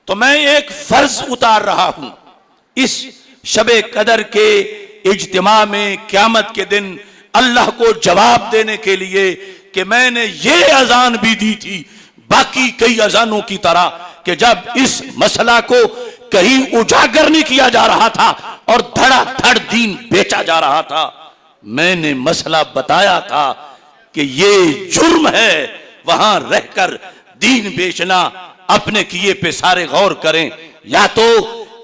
तो मैं एक फर्ज उतार रहा हूं इस शबे कदर के इज्तिमा में क़यामत के दिन अल्लाह को जवाब देने के लिए कि मैंने ये अजान भी दी थी बाकी कई अजानों की तरह कि जब इस मसला को कहीं उजागर नहीं किया जा रहा था और धड़ाधड़ दीन बेचा जा रहा था, मैंने मसला बताया था कि ये जुर्म है। वहां रहकर दीन बेचना, अपने किए पे सारे गौर करें, या तो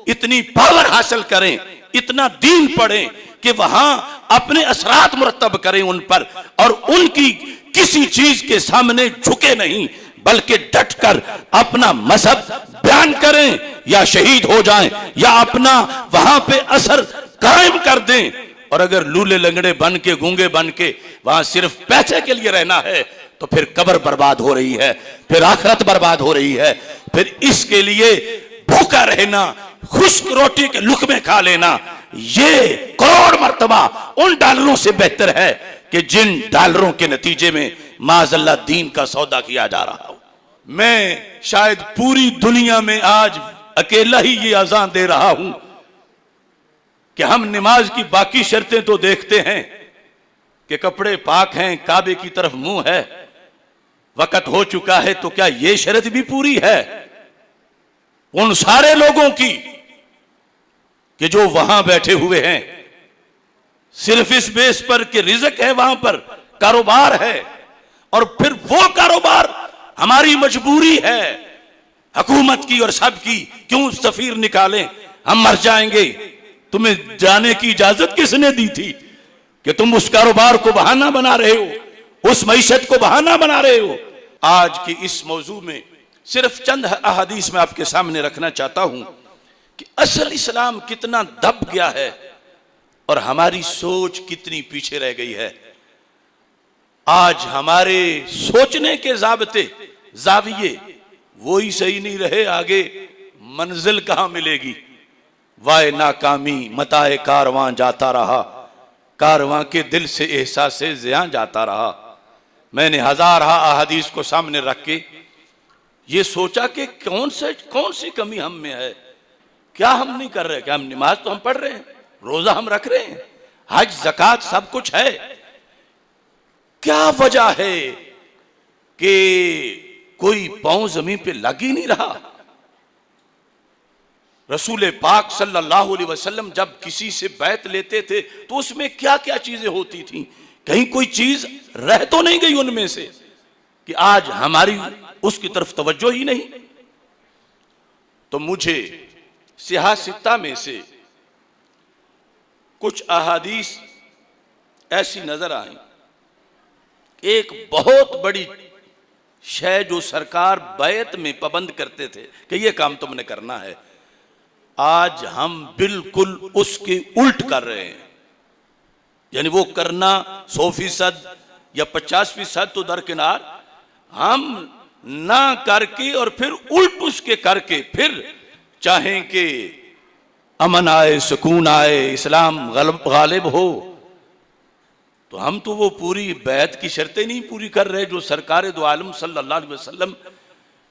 इतनी पावर हासिल करें, इतना दीन पढ़ें कि वहां अपने असरात मुरतब करें उन पर, और उनकी किसी चीज के सामने झुके नहीं बल्कि डटकर अपना मजहब बयान करें, या शहीद हो जाएं या अपना वहां पे असर कायम कर दें। और अगर लूले लंगड़े बन के, गूंगे बन के वहां सिर्फ पैसे के लिए रहना है तो फिर कब्र बर्बाद हो रही है, फिर आखिरत बर्बाद हो रही है। फिर इसके लिए भूखा रहना, खुश्क रोटी के लुकमे खा लेना, ये करोड़ मर्तबा उन डॉलरों से बेहतर है कि जिन डॉलरों के नतीजे में माज़अल्लाह दीन का सौदा किया जा रहा हो। मैं शायद पूरी दुनिया में आज अकेला ही ये अज़ान दे रहा हूं कि हम नमाज की बाकी शर्तें तो देखते हैं कि कपड़े पाक हैं, काबे की तरफ मुंह है, वक्त हो चुका है, तो क्या यह शर्त भी पूरी है उन सारे लोगों की कि जो वहां बैठे हुए हैं सिर्फ इस बेस पर कि रिज़्क है, वहां पर कारोबार है, और फिर वो कारोबार हमारी मजबूरी है हुकूमत की और सब की, क्यों सफीर निकालें, हम मर जाएंगे। तुम्हें जाने की इजाजत किसने दी थी कि तुम उस कारोबार को बहाना बना रहे हो, उस मईशत को बहाना बना रहे हो। आज की इस मौजू में सिर्फ चंद अहादीस में आपके सामने रखना चाहता हूं कि असल इस्लाम कितना दब गया है और हमारी सोच कितनी पीछे रह गई है। आज हमारे सोचने के ज़ाबते, जाविये वो ही सही नहीं रहे, आगे मंजिल कहां मिलेगी। वाए नाकामी मताए कारवां जाता रहा, कारवां के दिल से एहसास ज़ियां जाता रहा। मैंने हज़ार अहादीस को सामने रख के ये सोचा कि कौन सी कमी हम में है, क्या हम नहीं कर रहे, क्या हम नमाज तो हम पढ़ रहे हैं, रोजा हम रख रहे हैं, हज ज़कात सब कुछ है, क्या वजह है कि कोई पांव जमीन पे लग ही नहीं रहा। रसूल पाक सल्लल्लाहु अलैहि वसल्लम जब किसी से बैत लेते थे तो उसमें क्या क्या चीजें होती थी, कहीं कोई चीज रह तो नहीं गई उनमें से कि आज हमारी उसकी तरफ तवज्जो ही नहीं। तो मुझे सियासिता में से कुछ अहादीस ऐसी नजर आई, एक बहुत बड़ी शय जो सरकार बैत में पाबंद करते थे कि ये काम तुमने करना है, आज हम बिल्कुल उसके उल्ट कर रहे हैं। यानी वो करना 100% या 50% तो दरकिनार, हम ना करके और फिर उल्ट उसके करके फिर चाहें कि अमन आए, सुकून आए, इस्लाम गालिब हो, तो हम तो वो पूरी बैत की शर्तें नहीं पूरी कर रहे जो सरकार दो आलम सल्लल्लाहु अलैहि वसल्लम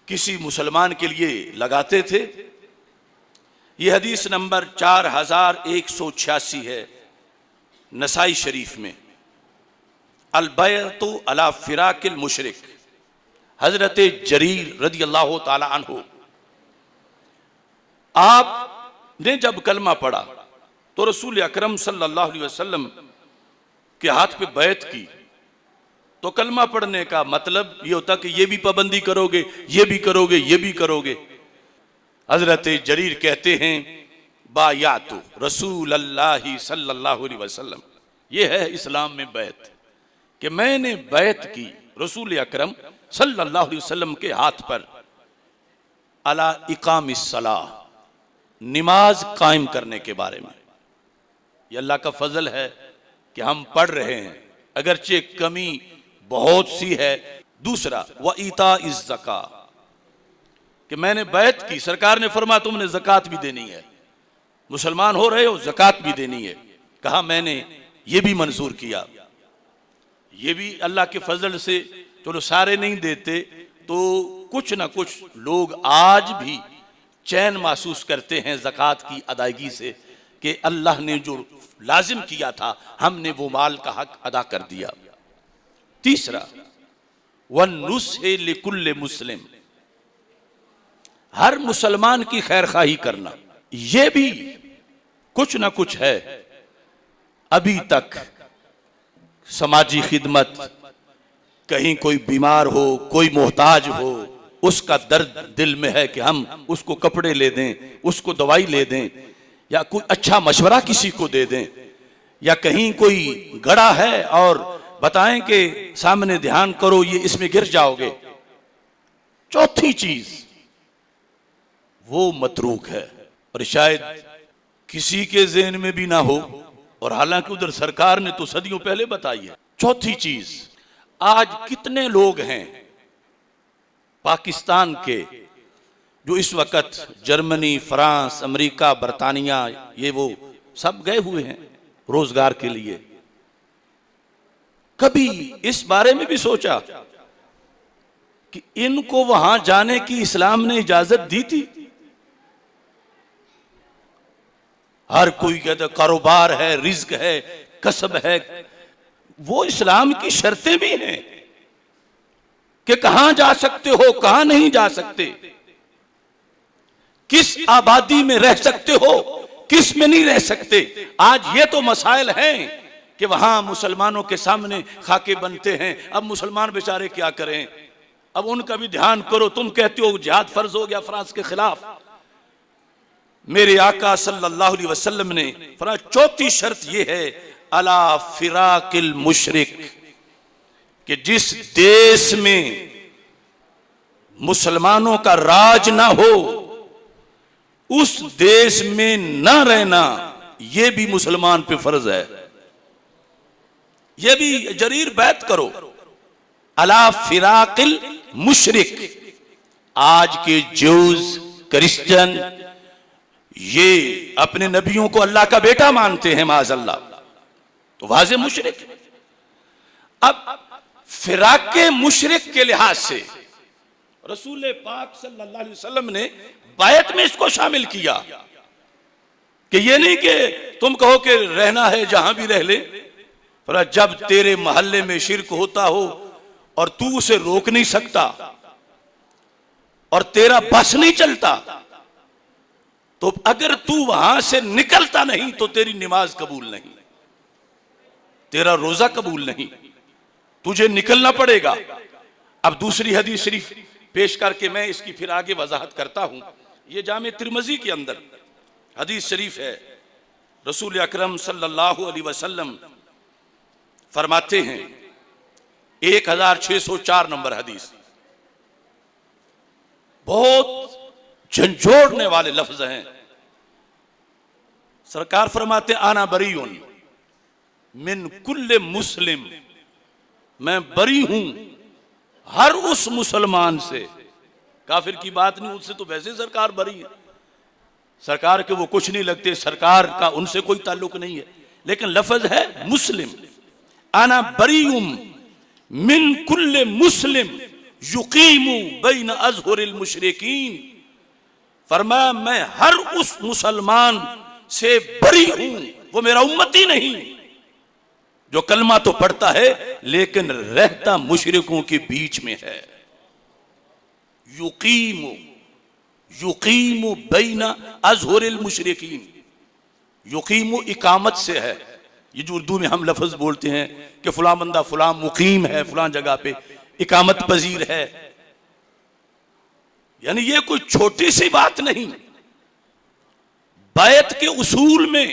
किसी मुसलमान के लिए लगाते थे। यह हदीस नंबर 4186 है नसाई शरीफ में, अल बैअतु अला फिराकिल मुशरिक, हजरत जरीर रदी अल्लाह ताला अन्हु, आपने जब कलमा पढ़ा तो रसूल अकरम सल्लल्लाहु अलैहि वसल्लम के हाथ पे बैत की। तो कलमा पढ़ने का मतलब ये होता कि ये भी पाबंदी करोगे, ये भी करोगे, ये भी करोगे। हजरत जरीर कहते हैं बायातु रसूल अल्लाह सल्लल्लाहु अलैहि वसल्लम, ये है इस्लाम में बैत कि मैंने बैत की रसूल अकरम सल्लल्लाहु अलैहि वसल्लम के हाथ पर, अला इकामिस सलाह, नमाज कायम करने के बारे में। ये अल्लाह का फजल है कि हम पढ़ रहे हैं, अगरचे कमी बहुत सी है। दूसरा व ईता इस ज़का, कि मैंने बैत की, सरकार ने फरमा तुमने ज़कात भी देनी है, मुसलमान हो रहे हो ज़कात भी देनी है, कहा मैंने ये भी मंजूर किया। ये भी अल्लाह के फजल से, चलो सारे नहीं देते तो कुछ ना कुछ लोग आज भी चैन महसूस करते हैं ज़कात की अदायगी से कि अल्लाह ने जो लाजिम किया था हमने वो माल का हक अदा कर दिया। तीसरा, वन्नुस्हे लिकुल्ले मुस्लिम, हर मुसलमान की खैर खाही करना। ये भी कुछ ना कुछ है। अभी तक समाजी खिदमत, कहीं कोई बीमार हो, कोई मोहताज हो, उसका दर्द दिल में है कि हम उसको कपड़े ले दें, उसको दवाई ले दें, या कोई अच्छा मशवरा किसी को दे दें, या कहीं कोई गड़ा है और बताएं कि सामने ध्यान करो ये इसमें गिर जाओगे। चौथी चीज वो मतरूक है और शायद किसी के ज़हन में भी ना हो, और हालांकि उधर सरकार ने तो सदियों पहले बताई है। चौथी चीज, आज कितने लोग हैं पाकिस्तान के जो इस वक्त जर्मनी, फ्रांस, अमेरिका, बरतानिया, ये वो सब गए हुए हैं रोजगार के लिए। कभी इस बारे में भी सोचा कि इनको वहां जाने की इस्लाम ने इजाजत दी थी? हर कोई कहता कारोबार है, रिज्क है, कसब है। वो इस्लाम की शर्तें भी हैं कि कहां जा सकते हो, कहां नहीं जा सकते, किस आबादी में रह सकते हो, किस में नहीं रह सकते। आज ये तो मसाइल हैं कि वहां मुसलमानों के सामने खाके बनते हैं। अब मुसलमान बेचारे क्या करें? अब उनका भी ध्यान करो। तुम कहते हो जिहाद फर्ज हो गया फ्रांस के खिलाफ। मेरे आका सल्लल्लाहु अलैहि वसल्लम ने फरमाया चौथी शर्त यह है, अला फिराकिल मुशरिक, कि जिस देश में मुसलमानों का राज ना हो उस देश में न रहना यह भी मुसलमान पे फर्ज है। यह भी जरीर बैत करो, अला फिराकिल मुशरिक। आज के ज्यूज, क्रिश्चियन ये अपने नबियों को अल्लाह का बेटा मानते हैं माज़अल्लाह, तो वाज़े मुशरिक। अब फिराके मुशरिक के लिहाज से रसूल पाक सल्लल्लाहु अलैहि वसल्लम ने बायत में इसको शामिल किया कि ये नहीं कि तुम कहो कि रहना है जहां भी रह ले, पर जब तेरे मोहल्ले में शिर्क होता हो और तू उसे रोक नहीं सकता और तेरा बस नहीं चलता, तो अगर तू वहां से निकलता नहीं तो तेरी नमाज कबूल नहीं, तेरा रोजा कबूल नहीं, तुझे निकलना पड़ेगा। अब दूसरी हदीस शरीफ पेश करके मैं इसकी फिर आगे वजाहत करता हूं। यह जामे तिरमिज़ी के अंदर हदीस शरीफ है। रसूल अकरम सल्लल्लाहु अलैहि वसल्लम फरमाते हैं, 1604 नंबर हदीस, बहुत झंझोड़ने वाले लफ्ज हैं। सरकार फरमाते आना बरीउन मिन कुल्ले मुस्लिम, मैं बरी हूं हर उस मुसलमान से। काफिर की बात नहीं, उससे तो वैसे सरकार बरी है, सरकार के वो कुछ नहीं लगते, सरकार का उनसे कोई ताल्लुक नहीं है, लेकिन लफ्ज है मुस्लिम। आना बरीउम मिन कुल्ले मुस्लिम युकीमु बैन अज़हुरिल मुशरिकीन, फरमाया मैं हर उस मुसलमान से बरी हूं, वो मेरा उम्मती नहीं, जो कलमा तो पढ़ता है लेकिन रहता मुशरिकों के बीच में है। युकीमु युकीमु बैन अज़हुरिल मुशरिकीन, युकीमु इकामत से है। ये जो उर्दू में हम लफ्ज बोलते हैं कि फलां बंदा फलां मुकीम है, फलां जगह पे इकामत पजीर है, यानी ये कोई छोटी सी बात नहीं। बैत के उसूल में,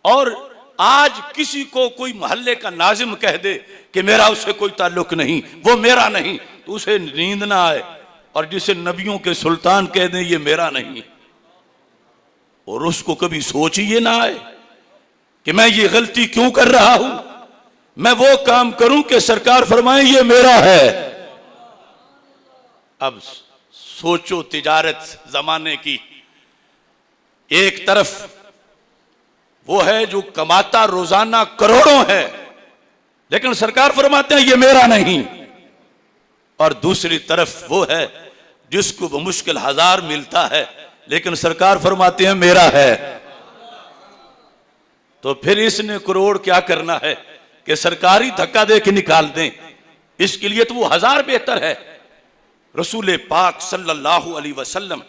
और आज किसी को कोई मोहल्ले का नाजिम कह दे कि मेरा उससे कोई ताल्लुक नहीं, वो मेरा नहीं, तो उसे नींद ना आए, और जिसे नबियों के सुल्तान कह दें ये मेरा नहीं, और उसको कभी सोच ही ना आए कि मैं ये गलती क्यों कर रहा हूं, मैं वो काम करूं कि सरकार फरमाए ये मेरा है। अब सोचो तिजारत जमाने की, एक तरफ वो है जो कमाता रोजाना करोड़ों है, लेकिन सरकार फरमाते हैं ये मेरा नहीं, और दूसरी तरफ वो है जिसको मुश्किल हजार मिलता है लेकिन सरकार फरमाते हैं मेरा है। तो फिर इसने करोड़ क्या करना है कि सरकारी धक्का दे के निकाल दें। इसके लिए तो वो 1000 बेहतर है। रसूल पाक सल्लल्लाहु अलैहि वसल्लम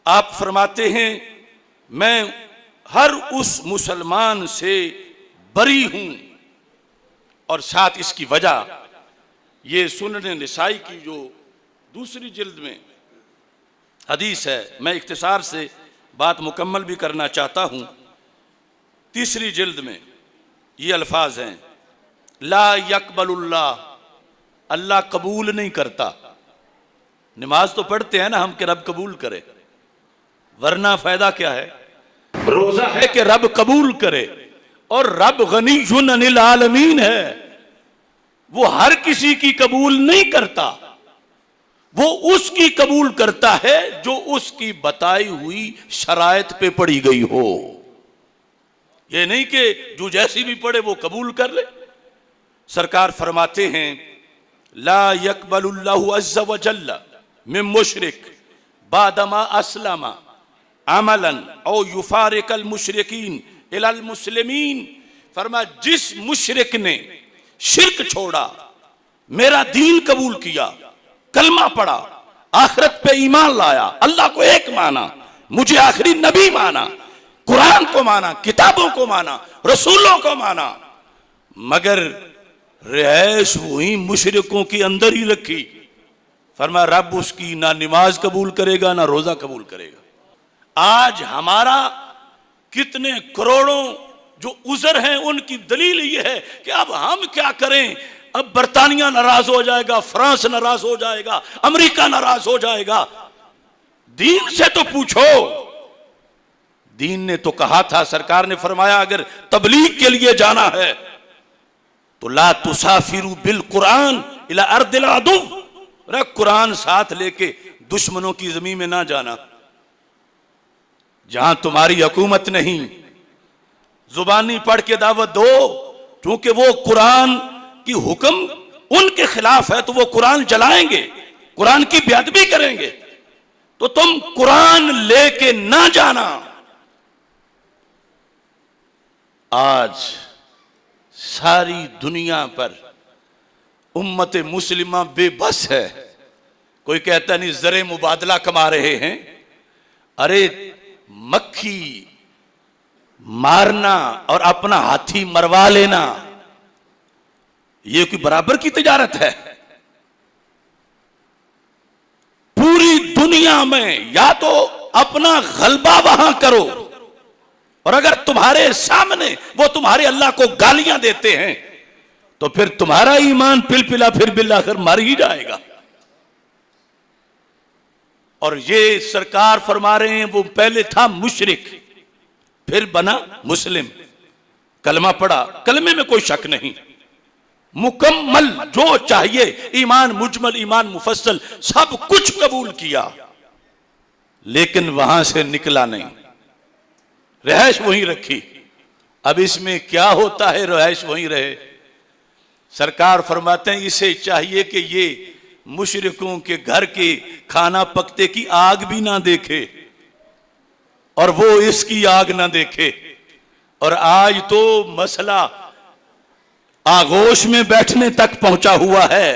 आप फरमाते हैं मैं हर उस मुसलमान से बरी हूं। और साथ इसकी वजह ये सुनने निसाई की जो दूसरी जिल्द में हदीस है, मैं इख्तिसार से बात मुकम्मल भी करना चाहता हूं। तीसरी जिल्द में ये अल्फाज हैं, ला यकबलुल्लाह, अल्लाह कबूल नहीं करता। नमाज तो पढ़ते हैं ना हम कि रब कबूल करे, वरना फायदा क्या है? रोजा है कि रब कबूल करे। और रब गनीयुन अनिल आलमीन है, वो हर किसी की कबूल नहीं करता, वो उसकी कबूल करता है जो उसकी बताई हुई शराइत पे पड़ी गई हो। ये नहीं कि जो जैसी भी पढ़े वो कबूल कर ले। सरकार फरमाते हैं ला यकबलुल्लाहु अज़्ज़ व जल्ल मिन मुशरिक बादमा अस्लमा अमलन औ युफारिकल मुशरिकीन इलल मुस्लिमीन। फरमा जिस मुशरिक ने शिर्क छोड़ा, मेरा दीन कबूल किया, कलमा पढ़ा, आखिरत पे ईमान लाया, अल्लाह को एक माना, मुझे आखिरी नबी माना, कुरान को माना, किताबों को माना, रसूलों को माना, मगर रिहाइश वही मुशरिकों के अंदर ही रखी। फरमा रब उसकी ना नमाज कबूल करेगा ना रोजा कबूल करेगा। आज हमारा कितने करोड़ों जो उज़र हैं उनकी दलील ये है कि अब हम क्या करें, अब बरतानिया नाराज हो जाएगा, फ्रांस नाराज हो जाएगा, अमेरिका नाराज हो जाएगा। दीन से तो पूछो। दीन ने तो कहा था, सरकार ने फरमाया अगर तबलीग के लिए जाना है तो ला तुसाफिरू बिल कुरान इला अर्दिल अदु, कुरान साथ लेके दुश्मनों की जमीन में ना जाना। जहां तुम्हारी हुकूमत नहीं, जुबानी पढ़ के दावत दो, क्योंकि वो कुरान की हुक्म उनके खिलाफ है तो वो कुरान जलाएंगे, कुरान की बेअदबी करेंगे। तो तुम कुरान लेके ना जाना। आज सारी दुनिया पर उम्मत मुस्लिमा बेबस है। कोई कहता नहीं जरे मुबादला कमा रहे हैं। अरे मक्खी मारना और अपना हाथी मरवा लेना, ये कोई बराबर की तिजारत है? पूरी दुनिया में या तो अपना गलबा वहां करो, और अगर तुम्हारे सामने वो तुम्हारे अल्लाह को गालियां देते हैं तो फिर तुम्हारा ईमान पिलपिला फिर बिल्ला कर मर ही जाएगा। और ये सरकार फरमा रहे हैं वो पहले था मुशरिक, फिर बना मुस्लिम, कलमा पढ़ा, कलमे में कोई शक नहीं, मुकम्मल जो चाहिए, ईमान मुजमल, ईमान मुफस्सल, सब कुछ कबूल किया, लेकिन वहां से निकला नहीं, रिहाइश वहीं रखी। अब इसमें क्या होता है, रिहाइश वहीं रहे। सरकार फरमाते हैं इसे चाहिए कि ये मुशरिकों के घर के खाना पकते की आग भी ना देखे और वो इसकी आग ना देखे। और आज तो मसला आगोश में बैठने तक पहुंचा हुआ है।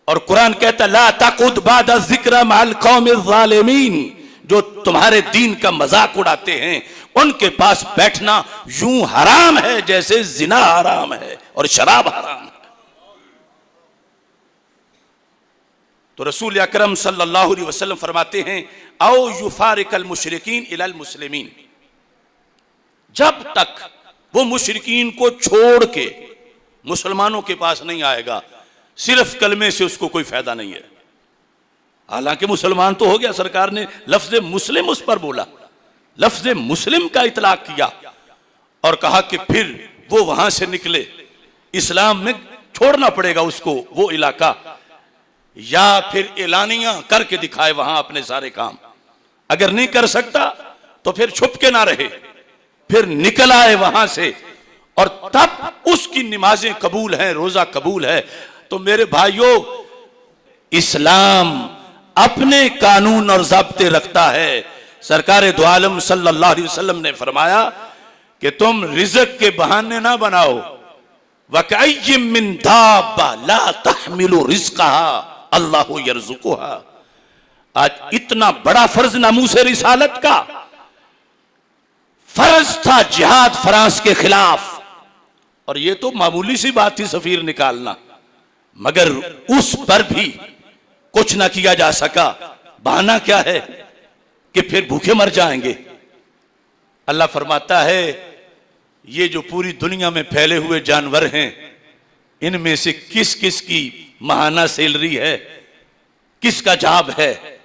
और कुरान कहता ला तकुद बाद जिक्र माल कौम ज़ालिमीन, जो तुम्हारे दीन का मजाक उड़ाते हैं उनके पास बैठना यूं हराम है जैसे जिना हराम है और शराब हराम है। तो रसूल अकरम सल्लल्लाहु अलैहि वसल्लम फरमाते हैं औ युफारिकल मुशरिकीन इलल मुस्लिमीन, जब तक वो मुशरिकीन को छोड़ के मुसलमानों के पास नहीं आएगा, सिर्फ कलमे से उसको कोई फायदा नहीं है। हालांकि मुसलमान तो हो गया, सरकार ने लफ्ज मुस्लिम उस पर बोला, लफ्ज मुस्लिम का इतलाक किया और कहा कि फिर वो वहां से निकले, इस्लाम में छोड़ना पड़ेगा उसको वो इलाका, या फिर एलानिया करके दिखाए वहां अपने सारे काम। अगर नहीं कर सकता तो फिर छुप के ना रहे, फिर निकल आए वहां से, और तब उसकी नमाजें कबूल हैं, रोजा कबूल है। तो मेरे भाइयों, इस्लाम अपने कानून और ज़ाब्ते रखता है। सरकार दो आलम सल्लल्लाहु अलैहि वसल्लम ने फरमाया कि तुम रिज़्क के बहाने ना बनाओ। वकअय्यिम मिन दाब्बा ला तहमिलु रिज़्क़हा अल्लाहु यर्ज़ुक़ुहा। आज इतना बड़ा फर्ज नामूसे रिसालत का फर्ज था जिहाद फ्रांस के खिलाफ, और ये तो मामूली सी बात थी सफीर निकालना, मगर उस पर भी कुछ ना किया जा सका। बहाना क्या है कि फिर भूखे मर जाएंगे। अल्लाह फरमाता है ये जो पूरी दुनिया में फैले हुए जानवर हैं, इनमें से किस किस की माहाना सैलरी है, किसका जॉब है,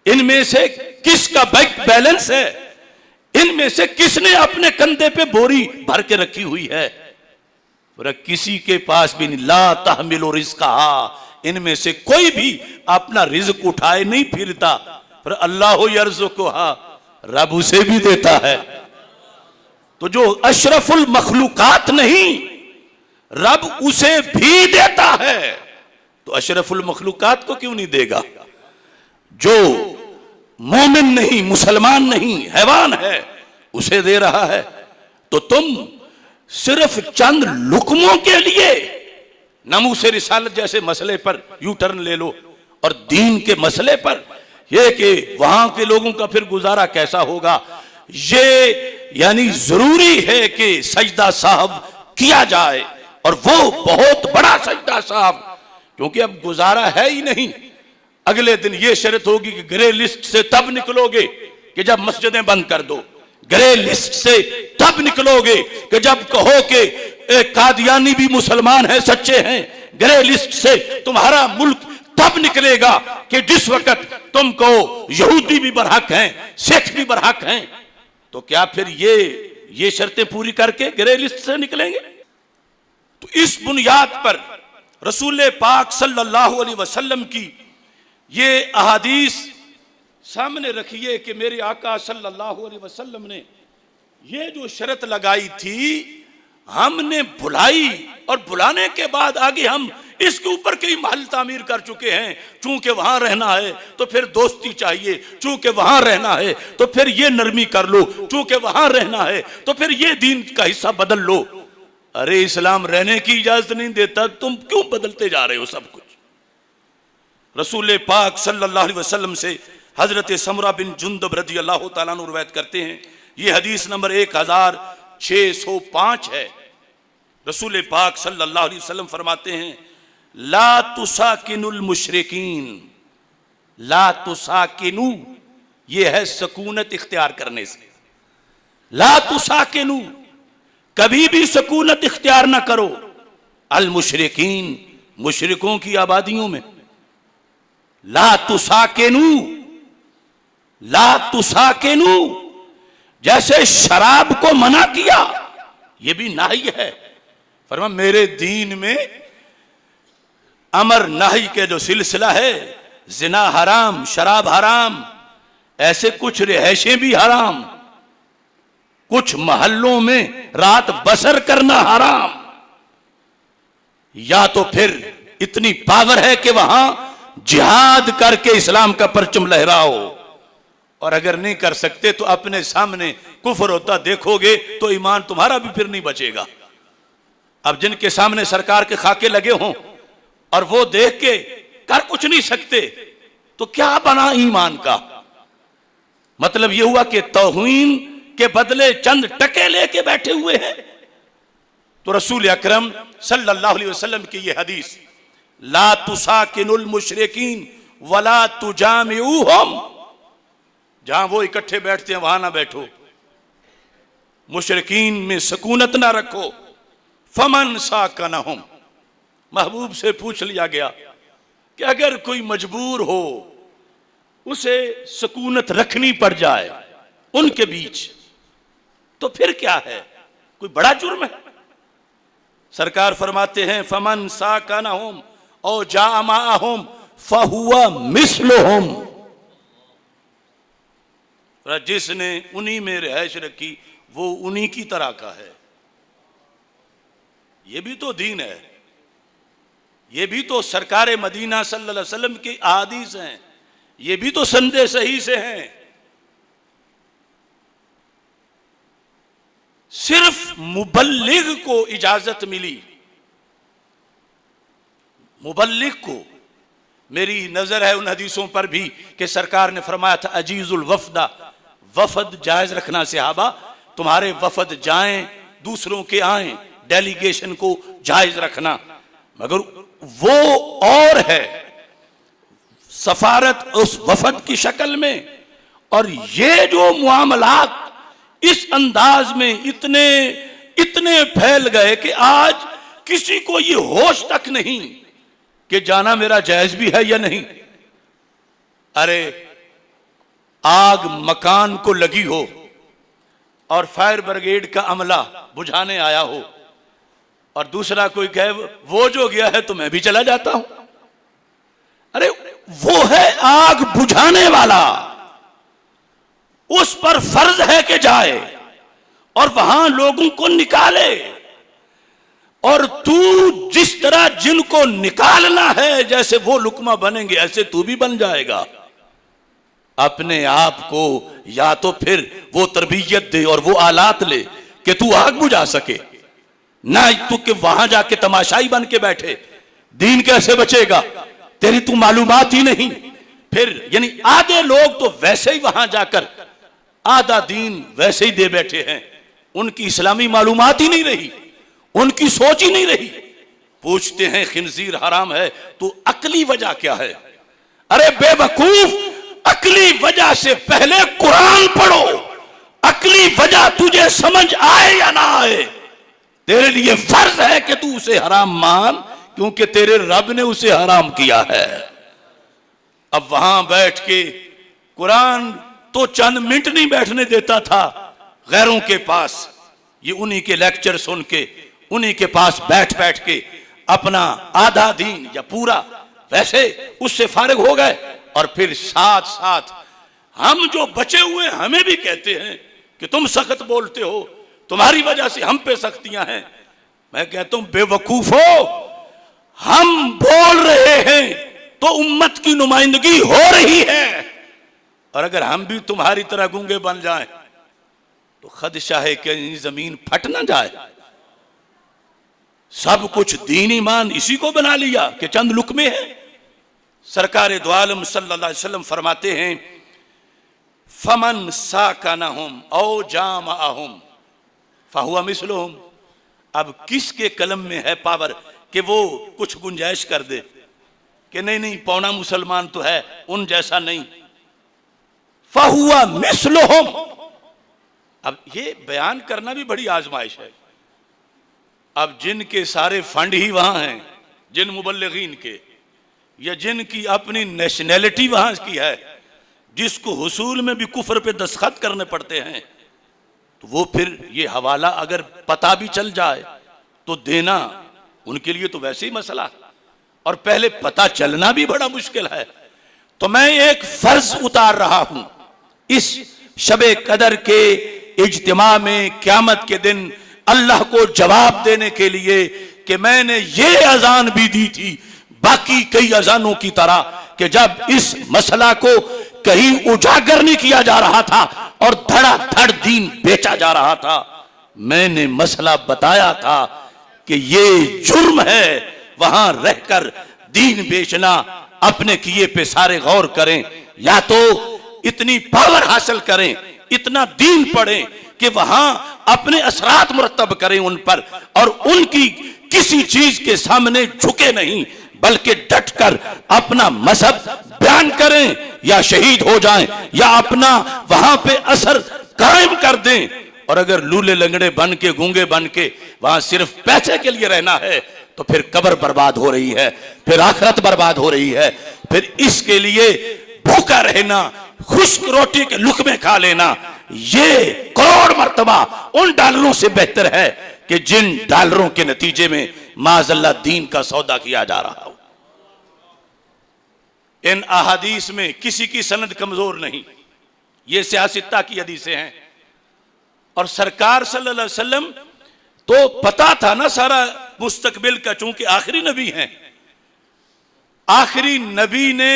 इनमें से किसका बैंक बैलेंस है, इनमें से किसने अपने कंधे पे बोरी भर के रखी हुई है। और किसी के पास भी नहीं। ला तहमिलु रिज़्क़हा, इनमें से कोई भी अपना रिज़्क उठाए नहीं फिरता। पर अल्लाह यर्ज़ुक़ुहा, रब उसे भी देता है। तो जो अशरफुल मखलूकात नहीं, रब उसे भी देता है, तो अशरफुल मखलूकात को क्यों नहीं देगा? जो मोमिन नहीं, मुसलमान नहीं, हैवान है, उसे दे रहा है। तो तुम सिर्फ चंद लुकमों के लिए नामूसे रिसालत जैसे मसले पर यू टर्न ले लो, और दीन के मसले पर यह कि वहां के लोगों का फिर गुजारा कैसा होगा, ये यानी जरूरी है कि सजदा साहब किया जाए, और वो बहुत बड़ा सजदा साहब, क्योंकि अब गुजारा है ही नहीं। अगले दिन ये शर्त होगी कि ग्रे लिस्ट से तब निकलोगे कि जब मस्जिदें बंद कर दो, ग्रे लिस्ट से तब निकलोगे कि जब कहो कि कादियानी भी मुसलमान हैं, सच्चे हैं। ग्रे लिस्ट से तुम्हारा मुल्क तब निकलेगा कि जिस वक्त तुम कहो यहूदी भी बरहक हैं, सिख भी बरहक हैं। तो क्या फिर ये शर्तें पूरी करके ग्रे लिस्ट से निकलेंगे? तो इस बुनियाद पर रसूल पाक सल्लल्लाहु अलैहि वसल्लम की ये अहादीस सामने रखिए कि मेरे आका सल्लल्लाहु अलैहि वसल्लम ने ये जो शर्त लगाई थी, हमने भुलाई, और भुलाने के बाद आगे हम इसके ऊपर कई महल तामीर कर चुके हैं। चूंकि वहां रहना है तो फिर दोस्ती चाहिए, चूंकि वहां रहना है तो फिर ये नरमी कर लो, चूंकि वहां रहना है तो फिर ये दीन का हिस्सा बदल लो। अरे इस्लाम रहने की इजाजत नहीं देता, तुम क्यों बदलते जा रहे हो सब कुछ? रसूल पाक सल्लल्लाहु अलैहि वसल्लम से हजरत समरा बिन जुंदब रज़ी अल्लाह तआला अन्हु रवायत करते हैं, ये हदीस नंबर 1605 है। रसूल पाक सल्लल्लाहु अलैहि वसल्लम फरमाते हैं, ला तुसाकिनुल मुशरिकीन, ला तुसाकिनु, ये है सकूनत इख्तियार करने से। ला तुसाकिनु, कभी भी सकूनत इख्तियार ना करो, अल मुशरिकीन, मुशरिकों की आबादियों में। ला तुसाकिनु, ला तुसाकिनु, जैसे शराब को मना किया, यह भी नाही है। फरमा मेरे दीन में अमर नाही के जो सिलसिला है, जिना हराम, शराब हराम, ऐसे कुछ रिहायशें भी हराम, कुछ महल्लों में रात बसर करना हराम। या तो फिर इतनी पावर है कि वहां जिहाद करके इस्लाम का परचम लहराओ, और अगर नहीं कर सकते तो अपने सामने कुफर होता देखोगे तो ईमान तुम्हारा भी फिर नहीं बचेगा। अब जिनके सामने सरकार के खाके लगे हों और वो देख के कर कुछ नहीं सकते, तो क्या बना ईमान का? मतलब ये हुआ कि तौहीन के बदले चंद टके लेके बैठे हुए हैं। तो रसूल अकरम सल्लल्लाहु अलैहि वसल्लम की ये हदीस, ला तुसाकिनुल मुशरिकीन वला तुजामिऊहुम, जहां वो इकट्ठे बैठते हैं वहां ना बैठो, मुशरिकीन में सकूनत ना रखो। फमन साकनहुम, महबूब से पूछ लिया गया कि अगर कोई मजबूर हो, उसे सकूनत रखनी पड़ जाए उनके बीच, तो फिर क्या है? कोई बड़ा जुर्म है? सरकार फरमाते हैं फमन साकनहुम औ जामाअहुम फहुवा मिस्लुहुम, जिसने उन्हीं में रिहाइश रखी वो उन्हीं की तरह का है। ये भी तो दीन है, ये भी तो सरकार मदीना सल्लल्लाहु अलैहि वसल्लम की अहादीस हैं। ये भी तो संदेश सही से हैं। सिर्फ मुबल्लिग को इजाजत मिली, मुबल्लिग को। मेरी नजर है उन हदीसों पर भी कि सरकार ने फरमाया था अजीजुल वफदा, वफद जायज रखना सहाबा, तुम्हारे वफद जाएं दूसरों के आए, डेलीगेशन को जायज रखना। मगर वो और है सफारत उस वफद की शक्ल में, और ये जो मामलात इस अंदाज में इतने इतने फैल गए कि आज किसी को ये होश तक नहीं कि जाना मेरा जायज भी है या नहीं। अरे आग मकान को लगी हो और फायर ब्रिगेड का अमला बुझाने आया हो और दूसरा कोई कहे वो जो गया है तो मैं भी चला जाता हूं। अरे वो है आग बुझाने वाला, उस पर फर्ज है कि जाए और वहां लोगों को निकाले। और तू जिस तरह जिनको निकालना है जैसे वो लुकमा बनेंगे ऐसे तू भी बन जाएगा। अपने आप को या तो फिर वो तरबियत दे और वो आलात ले कि तू आग बुझा सके, ना तू कि वहां जाके तमाशाई बन के बैठे। दीन कैसे बचेगा, तेरी तू मालूमात ही नहीं। फिर यानी आधे लोग तो वैसे ही वहां जाकर आधा दीन वैसे ही दे बैठे हैं, उनकी इस्लामी मालूमात ही नहीं रही, उनकी सोच ही नहीं रही। पूछते हैं खिंजीर हराम है तो अकली वजह क्या है? अरे बेवकूफ, अकली वजह से पहले कुरान पढ़ो। अकली वजह तुझे समझ आए या ना आए, तेरे लिए फर्ज है कि तू उसे हराम मान, क्योंकि तेरे रब ने उसे हराम किया है। अब वहां बैठ के कुरान तो चंद मिनट नहीं बैठने देता था गैरों के पास। ये उन्हीं के लेक्चर सुन के उन्हीं के पास बैठ बैठ के अपना आधा दीन या पूरा वैसे उससे फारिग हो गए। और फिर साथ साथ हम जो बचे हुए हमें भी कहते हैं कि तुम सख्त बोलते हो, तुम्हारी वजह से हम पे सख्तियां हैं। मैं कहता हूं बेवकूफो, हम बोल रहे हैं तो उम्मत की नुमाइंदगी हो रही है, और अगर हम भी तुम्हारी तरह गूंगे बन जाएं तो खदशा है कि जमीन फट ना जाए। सब कुछ दीन ईमान इसी को बना लिया कि चंद लुकमे हैं। सरकार दो आलम सल्लल्लाहु अलैहि वसल्लम फरमाते हैं फमन साकनहुम औ जामअहुम फहुवा मिसलुहुम। अब किसके कलम में है पावर कि वो कुछ गुंजाइश कर दे कि नहीं नहीं पौना मुसलमान तो है उन जैसा नहीं, फहुवा मिसलुहुम। अब ये बयान करना भी बड़ी आजमाइश है। अब जिनके सारे फंड ही वहां हैं, जिन मुबल्लिगीन के या जिनकी अपनी नेशनैलिटी वहां की है, जिसको हुसूल में भी कुफर पे दस्तखत करने पड़ते हैं, तो वो फिर ये हवाला अगर पता भी चल जाए तो देना उनके लिए तो वैसे ही मसला, और पहले पता चलना भी बड़ा मुश्किल है। तो मैं एक फर्ज उतार रहा हूं इस शबे कदर के इज्तिमा में क़यामत के दिन अल्लाह को जवाब देने के लिए कि मैंने ये अजान भी दी थी बाकी कई अजानों की तरह कि जब इस मसला को कहीं उजागर नहीं किया जा रहा था और धड़ाधड़ दीन बेचा जा रहा था, मैंने मसला बताया था कि ये जुर्म है वहां रहकर दीन बेचना। अपने किए पे सारे गौर करें, या तो इतनी पावर हासिल करें, इतना दीन पढ़ें कि वहां अपने असरात मुरतब करें उन पर, और उनकी किसी चीज के सामने झुके नहीं बल्कि डटकर अपना मजहब बयान करें, या शहीद हो जाएं या अपना वहां पे असर कायम कर दें। और अगर लूले लंगड़े बन के गूंगे बन के वहां सिर्फ पैसे के लिए रहना है तो फिर कब्र बर्बाद हो रही है, फिर आखिरत बर्बाद हो रही है। फिर इसके लिए भूखा रहना, खुश्क रोटी के लुकमे खा लेना, ये करोड़ मर्तबा उन डॉलरों से बेहतर है कि जिन डॉलरों के नतीजे में माज़अल्लाह दीन का सौदा किया जा रहा हो। इन अहादीस में किसी की सनद कमजोर नहीं, ये सियासत्ता की हदीसें हैं। और सरकार सल्लल्लाहु अलैहि वसल्लम तो पता था ना सारा मुस्तकबिल का, चूंकि आखिरी नबी हैं। आखिरी नबी ने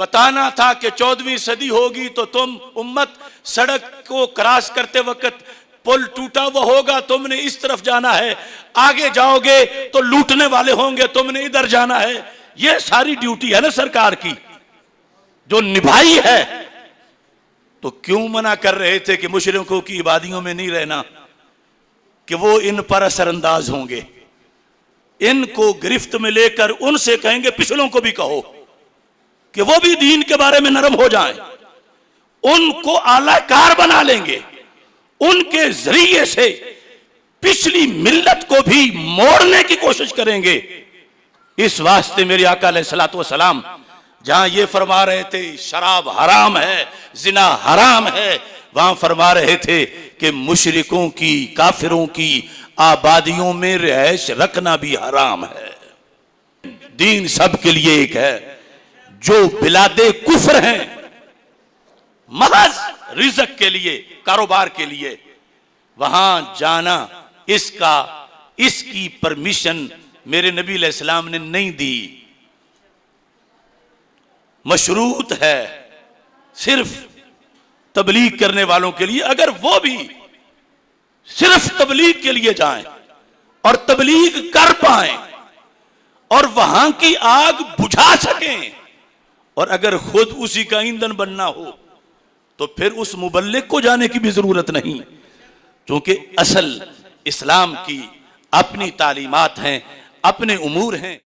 बताना था कि 14वीं सदी होगी तो तुम उम्मत सड़क को क्रॉस करते वक्त पुल टूटा वो होगा, तुमने इस तरफ जाना है, आगे जाओगे तो लूटने वाले होंगे, तुमने इधर जाना है। ये सारी ड्यूटी है ना सरकार की, जो निभाई है। तो क्यों मना कर रहे थे कि मुशरिकों की इबादियों में नहीं रहना, कि वो इन पर असरअंदाज होंगे। इनको गिरफ्त में लेकर उनसे कहेंगे, पिछलों को भी कहो कि वो भी दीन के बारे में नरम हो जाएं, उनको आलाकार बना लेंगे, उनके जरिए से पिछली मिल्लत को भी मोड़ने की कोशिश करेंगे। इस वास्ते मेरे आका अलैहिस्सलातु वस्सलाम जहां ये फरमा रहे थे शराब हराम है, जिना हराम है, वहां फरमा रहे थे कि मुशरिकों की, काफिरों की आबादियों में रहश रखना भी हराम है। दीन सब के लिए एक है। जो बिलादे कुफ्र हैं, महज रिज़्क के लिए, कारोबार के लिए वहां जाना, इसकी परमिशन मेरे नबी अलैहिस्सलाम ने नहीं दी। मशरूत है सिर्फ तबलीग करने वालों के लिए। अगर वो भी सिर्फ तबलीग के लिए जाएं और तबलीग कर पाएं और वहां की आग बुझा सकें, और अगर खुद उसी का ईंधन बनना हो तो फिर उस मुबल्लिग को जाने की भी जरूरत नहीं, क्योंकि असल इस्लाम की अपनी तालीमात हैं, अपने उमूर हैं।